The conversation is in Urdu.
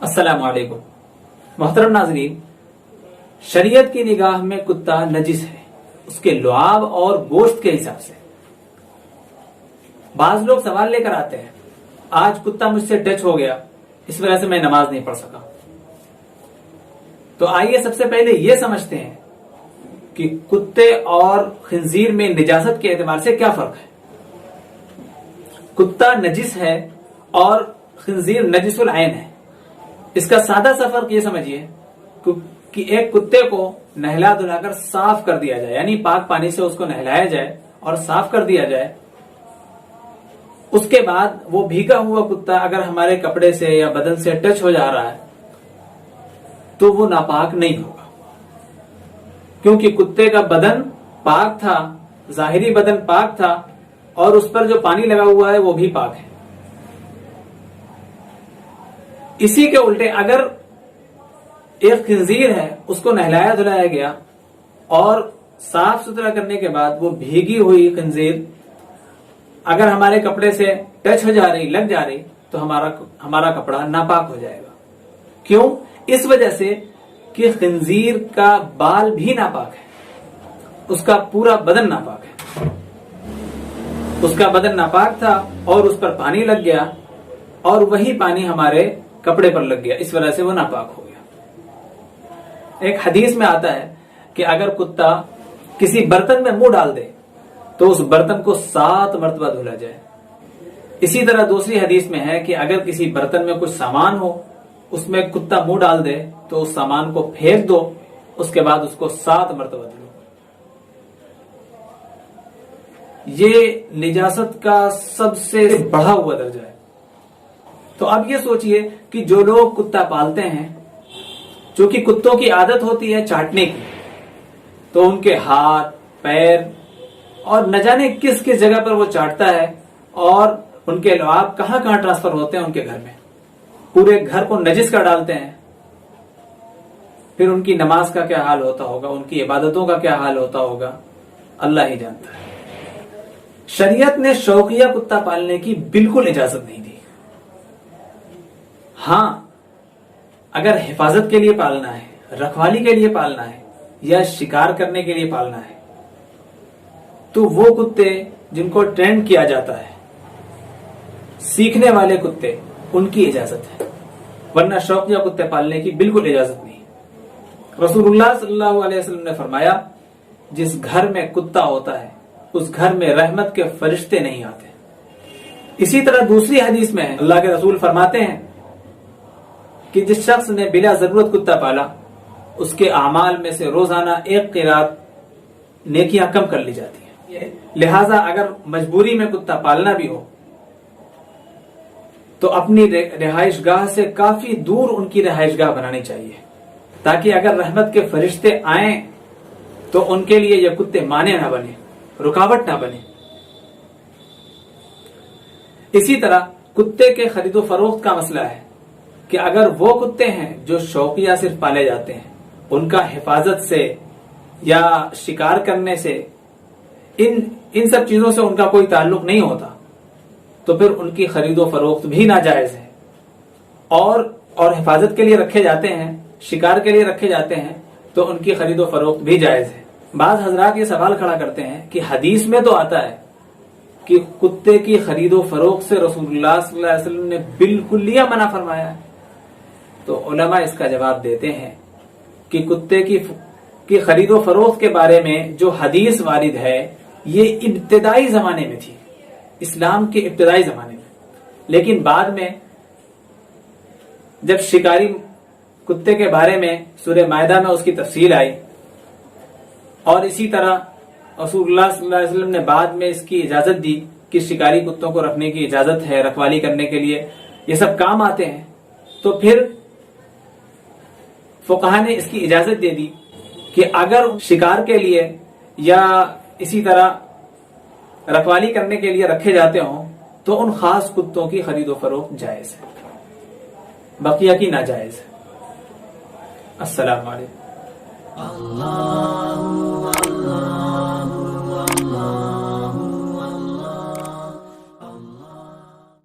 السلام علیکم محترم ناظرین، شریعت کی نگاہ میں کتا نجس ہے، اس کے لعاب اور گوشت کے حساب سے۔ بعض لوگ سوال لے کر آتے ہیں، آج کتا مجھ سے ٹچ ہو گیا، اس وجہ سے میں نماز نہیں پڑھ سکا۔ تو آئیے سب سے پہلے یہ سمجھتے ہیں کہ کتے اور خنزیر میں نجاست کے اعتبار سے کیا فرق ہے۔ کتا نجس ہے اور خنزیر نجس العین ہے۔ اس کا سادہ سا فرق یہ سمجھیے کہ ایک کتے کو نہلا دھلا کر صاف کر دیا جائے، یعنی پاک پانی سے اس کو نہلایا جائے اور صاف کر دیا جائے، اس کے بعد وہ بھیگا ہوا کتا اگر ہمارے کپڑے سے یا بدن سے ٹچ ہو جا رہا ہے تو وہ ناپاک نہیں ہوگا، کیونکہ کتے کا بدن پاک تھا، ظاہری بدن پاک تھا، اور اس پر جو پانی لگا ہوا ہے وہ بھی پاک ہے۔ اسی کے الٹے اگر ایک خنزیر ہے، اس کو نہلایا دھلایا گیا اور صاف ستھرا کرنے کے بعد وہ بھیگی ہوئی خنزیر اگر ہمارے کپڑے سے ٹچ ہو جا رہی، لگ جا رہی، تو ہمارا کپڑا ناپاک ہو جائے گا۔ کیوں؟ اس وجہ سے کہ خنزیر کا بال بھی ناپاک ہے، اس کا پورا بدن ناپاک ہے۔ اس کا بدن ناپاک تھا اور اس پر پانی لگ گیا اور وہی پانی ہمارے کپڑے پر لگ گیا، اس وجہ سے وہ ناپاک ہو گیا۔ ایک حدیث میں آتا ہے کہ اگر کتا کسی برتن میں منہ ڈال دے تو اس برتن کو 7 مرتبہ دھولا جائے۔ اسی طرح دوسری حدیث میں ہے کہ اگر کسی برتن میں کچھ سامان ہو، اس میں کتا منہ ڈال دے تو اس سامان کو پھینک دو، اس کے بعد اس کو 7 مرتبہ دھلو۔ یہ نجاست کا سب سے بڑھا ہوا درجہ ہے۔ تو اب یہ سوچئے کہ جو لوگ کتا پالتے ہیں، جو کہ کتوں کی عادت ہوتی ہے چاٹنے کی، تو ان کے ہاتھ، پیر اور نہ جانے کس کس جگہ پر وہ چاٹتا ہے، اور ان کے لعاب کہاں کہاں ٹرانسفر ہوتے ہیں ان کے گھر میں، پورے گھر کو نجس کر ڈالتے ہیں۔ پھر ان کی نماز کا کیا حال ہوتا ہوگا، ان کی عبادتوں کا کیا حال ہوتا ہوگا، اللہ ہی جانتا ہے۔ شریعت نے شوقیہ کتا پالنے کی بالکل اجازت نہیں دی۔ ہاں، اگر حفاظت کے لیے پالنا ہے، رکھوالی کے لیے پالنا ہے، یا شکار کرنے کے لیے پالنا ہے، تو وہ کتے جن کو ٹرینڈ کیا جاتا ہے، سیکھنے والے کتے، ان کی اجازت ہے، ورنہ شوقیہ کتے پالنے کی بالکل اجازت نہیں۔ رسول اللہ صلی اللہ علیہ وسلم نے فرمایا، جس گھر میں کتا ہوتا ہے اس گھر میں رحمت کے فرشتے نہیں آتے۔ اسی طرح دوسری حدیث میں اللہ کے رسول فرماتے ہیں کہ جس شخص نے بلا ضرورت کتا پالا، اس کے اعمال میں سے روزانہ 1 قیراط نیکیاں کم کر لی جاتی ہیں۔ لہٰذا اگر مجبوری میں کتا پالنا بھی ہو تو اپنی رہائش گاہ سے کافی دور ان کی رہائش گاہ بنانی چاہیے، تاکہ اگر رحمت کے فرشتے آئیں تو ان کے لیے یہ کتے مانع نہ بنے، رکاوٹ نہ بنے۔ اسی طرح کتے کے خرید و فروخت کا مسئلہ ہے کہ اگر وہ کتے ہیں جو شوقیہ صرف پالے جاتے ہیں، ان کا حفاظت سے یا شکار کرنے سے، ان سب چیزوں سے ان کا کوئی تعلق نہیں ہوتا، تو پھر ان کی خرید و فروخت بھی ناجائز ہے، اور حفاظت کے لیے رکھے جاتے ہیں، شکار کے لیے رکھے جاتے ہیں، تو ان کی خرید و فروخت بھی جائز ہے۔ بعض حضرات یہ سوال کھڑا کرتے ہیں کہ حدیث میں تو آتا ہے کہ کتے کی خرید و فروخت سے رسول اللہ صلی اللہ علیہ وسلم نے بالکلیہ منع فرمایا ہے۔ تو علماء اس کا جواب دیتے ہیں کہ کتے کی خرید و فروخت کے بارے میں جو حدیث وارد ہے، یہ ابتدائی زمانے میں تھی، اسلام کے ابتدائی زمانے میں، لیکن بعد میں جب شکاری کتے کے بارے میں سورہ مائدہ میں اس کی تفصیل آئی، اور اسی طرح رسول اللہ صلی اللہ علیہ وسلم نے بعد میں اس کی اجازت دی کہ شکاری کتوں کو رکھنے کی اجازت ہے، رکھوالی کرنے کے لیے یہ سب کام آتے ہیں، تو پھر فقہا نے اس کی اجازت دے دی کہ اگر شکار کے لیے یا اسی طرح رکھوالی کرنے کے لیے رکھے جاتے ہوں تو ان خاص کتوں کی خرید و فروخت جائز ہے، بقیہ کی ناجائز ہے۔ السلام علیکم۔ اللہ